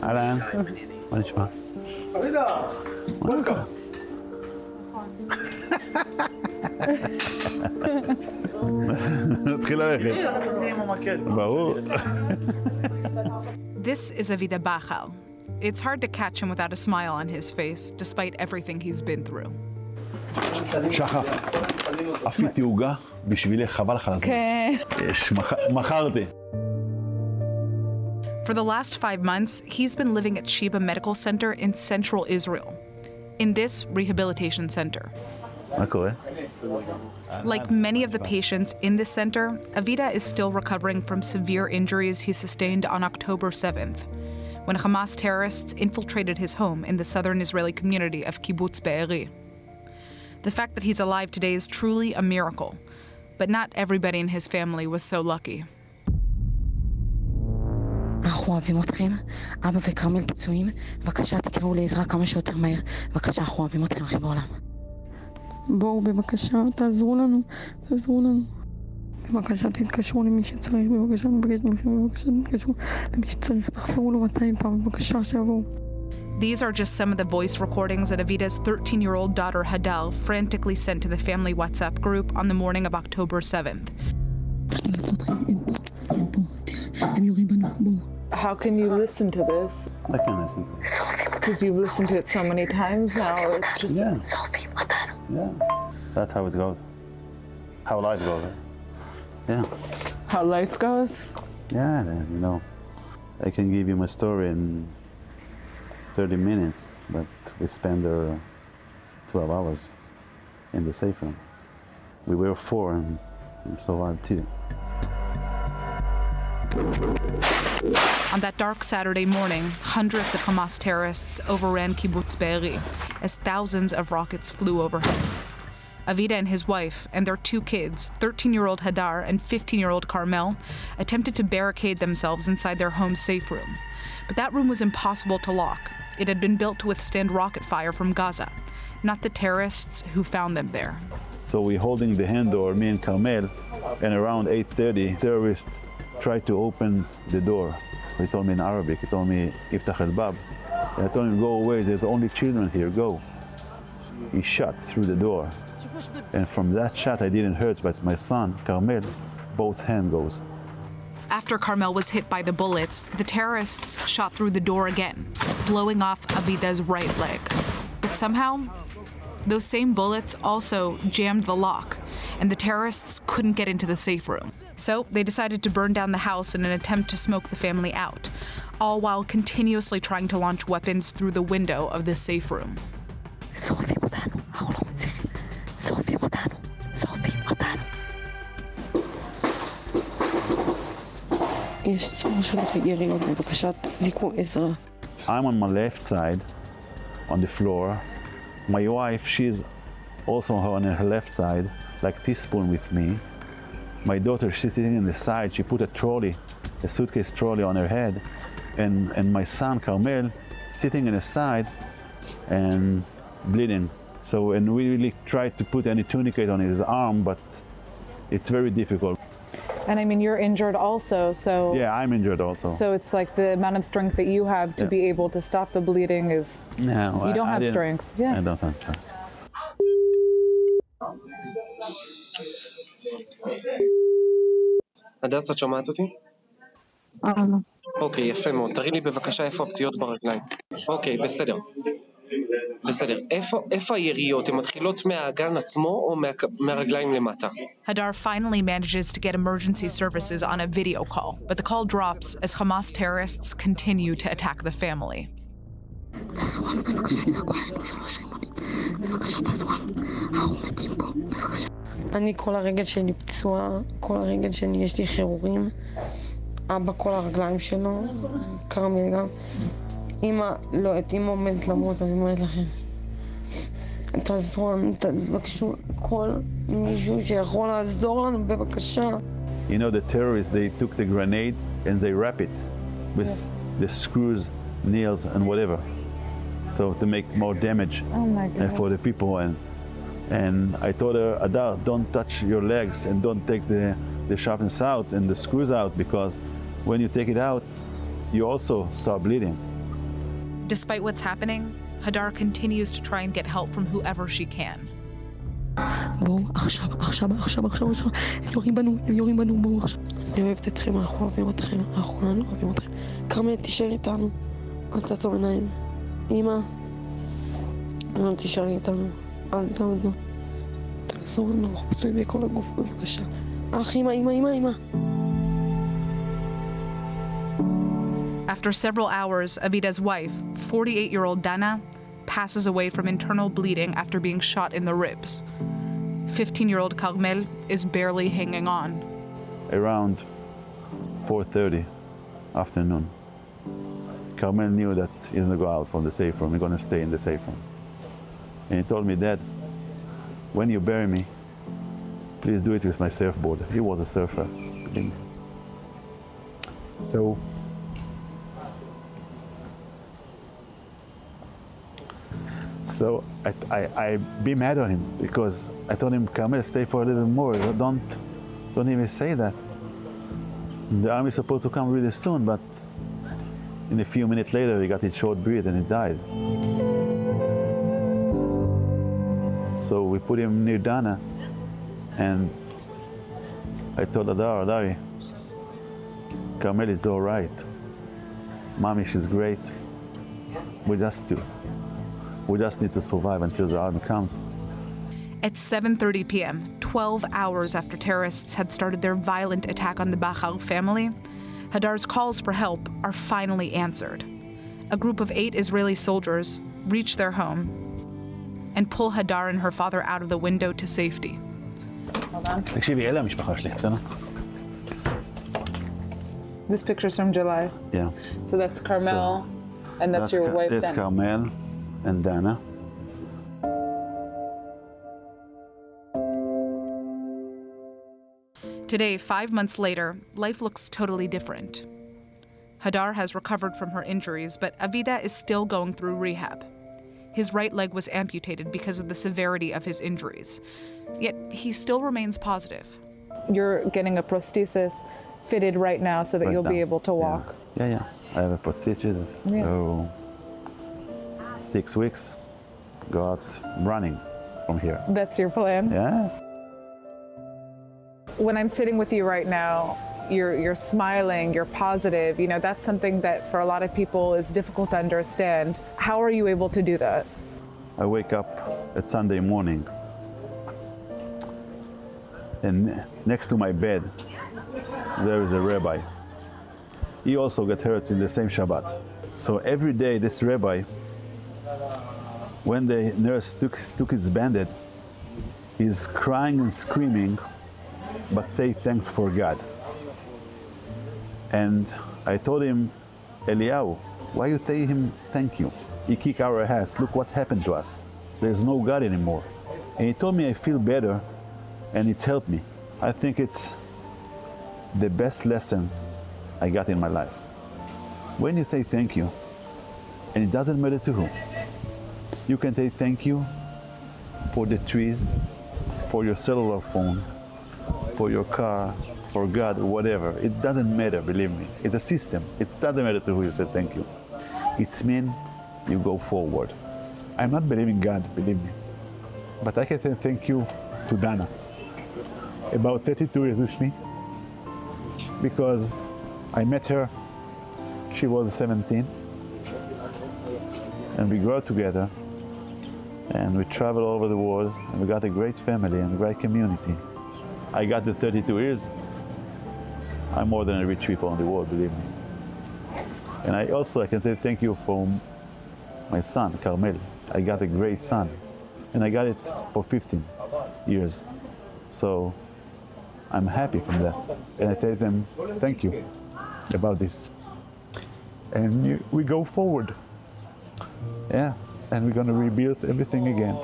אהלן, מה נשמע? נתחיל ללכת. ברור. This is Avida Bachal. It's hard to catch him without a smile on his face, despite everything he's been through. שחף, עשיתי עוגה בשבילך, חבל לך על הזמן. יש, מכרתי. For the last 5 months, he's been living at Sheba Medical Center in central Israel, in this rehabilitation center. מה קורה? Like many of the patients in this center, Avida is still recovering from severe injuries he sustained on October 7th, when Hamas terrorists infiltrated his home in the southern Israeli community of Kibbutz Be'eri. The fact that he's alive today is truly a miracle, but not everybody in his family was so lucky. אנחנו אוהבים אתכם, אבא וכרמל פצועים, בבקשה תקראו לעזרה כמה שיותר מהר, בבקשה אנחנו אוהבים אתכם הכי בעולם. בואו בבקשה, תעזרו לנו, בבקשה תתקשרו למי שצריך, בבקשה נבקש מכם, בבקשה תתקשרו למי שצריך, תחזרו לו 200 פעם, בבקשה שיבואו. These are just some of the voice recordings that Avida's 13-year-old daughter Hadal frantically sent to the family WhatsApp group on the morning of October 7th. How can you listen to this? I can listen. Because you've listened to it so many times now, it's just... Yeah. That's how it goes. How life goes. Yeah. How life goes? Yeah, you know, I can give you my story in 30 minutes, but we spent there 12 hours in the safe room. We were 4 and we survived 2. On that dark Saturday morning, hundreds of Hamas terrorists overran Kibbutz Be'eri as thousands of rockets flew overhead. Avida and his wife and their 2 kids, 13-year-old Hadar and 15-year-old Carmel, attempted to barricade themselves inside their home safe room. But that room was impossible to lock. It had been built to withstand rocket fire from Gaza, not the terrorists who found them there. So we're holding the hand door, me and Carmel, and around 8:30, terrorists tried to open the door. He told me in Arabic, he told me, Iftach al-Bab. And I told him, go away, there's only children here, go. He shot through the door. And from that shot, I didn't hurt, but my son, Carmel, both hand goes. After Carmel was hit by the bullets, the terrorists shot through the door again, blowing off Avida's right leg. But somehow, those same bullets also jammed the lock, and the terrorists couldn't get into the safe room. So they decided to burn down the house in an attempt to smoke the family out, all while continuously trying to launch weapons through the window of the safe room. שורפים אותנו, אנחנו לא מצליחים. שורפים אותנו. יש צור של יריות, בבקשה תזיקו עזרה. I'm on my left side, on the floor. My wife, she's also on her left side, like teaspoon with me. My daughter, she's sitting in the side. She put a suitcase trolley on her head. And my son, Carmel, sitting in the side and bleeding. So, and we really tried to put any tourniquet on his arm, but it's very difficult. And I mean, you're injured also, so... Yeah, I'm injured also. So it's like the amount of strength that you have to be able to stop the bleeding is... No, you don't have strength. Yeah. I don't have strength. הדס, את שומעת אותי? אוקיי, יפה מאוד. תראי לי בבקשה איפה הפציעות ברגליים. אוקיי, בסדר. איפה היריות? הן מתחילות מהאגן עצמו או מהרגליים למטה? Hadar finally manages to get emergency services on a video call, but the call drops as Hamas terrorists continue to attack the family. תעזרו לנו, בבקשה, יזרקו עלינו 3 רימונים. בבקשה, תעזרו לנו. אנחנו מתים פה, בבקשה. אני כל הרגל שלי פצוע, כל הרגל שלי יש לי חירורים. אבא כל הרגליים שלו, כרמל גם. אמא, לא, את אמא עומדת למות, אני אומרת לכם. תעזרו לנו, תבקשו כל מישהו שיכול לעזור לנו, בבקשה. You know, the terrorists, they took the grenade and they wrap it with the screws, nails, and whatever. So to make more damage for the people. And I told her, Adar, don't touch your legs and don't take the sharpness out and the screws out, because when you take it out, you also start bleeding. Despite what's happening, Hadar continues to try and get help from whoever she can. בואו, עכשיו. הם יורים בנו, בואו עכשיו. אני אוהבת אתכם, אנחנו אוהבים אתכם, אנחנו כולנו אוהבים אתכם. כרמל, תישאר איתנו, אל תעצום עיניים. אמא, תישארי איתנו, אל תעמדו. תעזור לנו, אנחנו פצועים בכל הגוף, בבקשה. אמא. After several hours, Avida's wife, 48-year-old Dana, passes away from internal bleeding after being shot in the ribs. 15-year-old Carmel is barely hanging on. Around 4:30 afternoon, Carmel knew that he's gonna go out from the safe room, he's gonna stay in the safe room. And he told me, Dad, when you bury me, please do it with my surfboard. He was a surfer. So I be mad on him because I told him, Carmel, stay for a little more. Don't even say that. The army is supposed to come really soon, but in a few minutes later, he got his short breath and he died. So we put him near Dana, and I told Adari, Carmel is all right. Mommy, she's great. We just need to survive until the army comes. At 7:30 p.m., 12 hours after terrorists had started their violent attack on the Bachar family, Hadar's calls for help are finally answered. A group of 8 Israeli soldiers reach their home and pull Hadar and her father out of the window to safety. תקשיבי, אלה המשפחה שלי, בסדר? This picture's from July. Yeah. So that's Carmel, and that's your wife, That's Dana. Carmel and Dana. Today, 5 months later, life looks totally different. Hadar has recovered from her injuries, but Avida is still going through rehab. His right leg was amputated because of the severity of his injuries. Yet he still remains positive. You're getting a prosthesis fitted right now so that Right you'll be now. able to walk. Yeah. I have a prosthesis. Yeah. So 6 weeks, go out running from here. That's your plan? Yeah. When I'm sitting with you right now, you're smiling, you're positive. You know, that's something that for a lot of people is difficult to understand. How are you able to do that? I wake up at Sunday morning, and next to my bed, there is a rabbi. He also got hurt in the same Shabbat. So every day, this rabbi, when the nurse took his bandage, he's crying and screaming, but say thanks for God. And I told him, Eliyahu, why you tell him thank you? He kicked our ass. Look what happened to us. There's no God anymore. And he told me I feel better, and it helped me. I think it's the best lesson I got in my life. When you say thank you, and it doesn't matter to who, you can say thank you for the trees, for your cellular phone, for your car, for God, whatever. It doesn't matter, believe me. It's a system. It doesn't matter to who you say thank you. It's mean you go forward. I'm not believing God, believe me. But I can say thank you to Dana. About 32 years with me, because I met her, she was 17, and we grew up together, and we traveled all over the world, and we got a great family and a great community. I got the 32 years. I'm more than a rich people in the world, believe me. And I can say thank you for my son, Carmel. I got a great son, and I got it for 15 years. So I'm happy from that. And I tell them thank you about this. And we go forward. Yeah, and we're gonna rebuild everything again.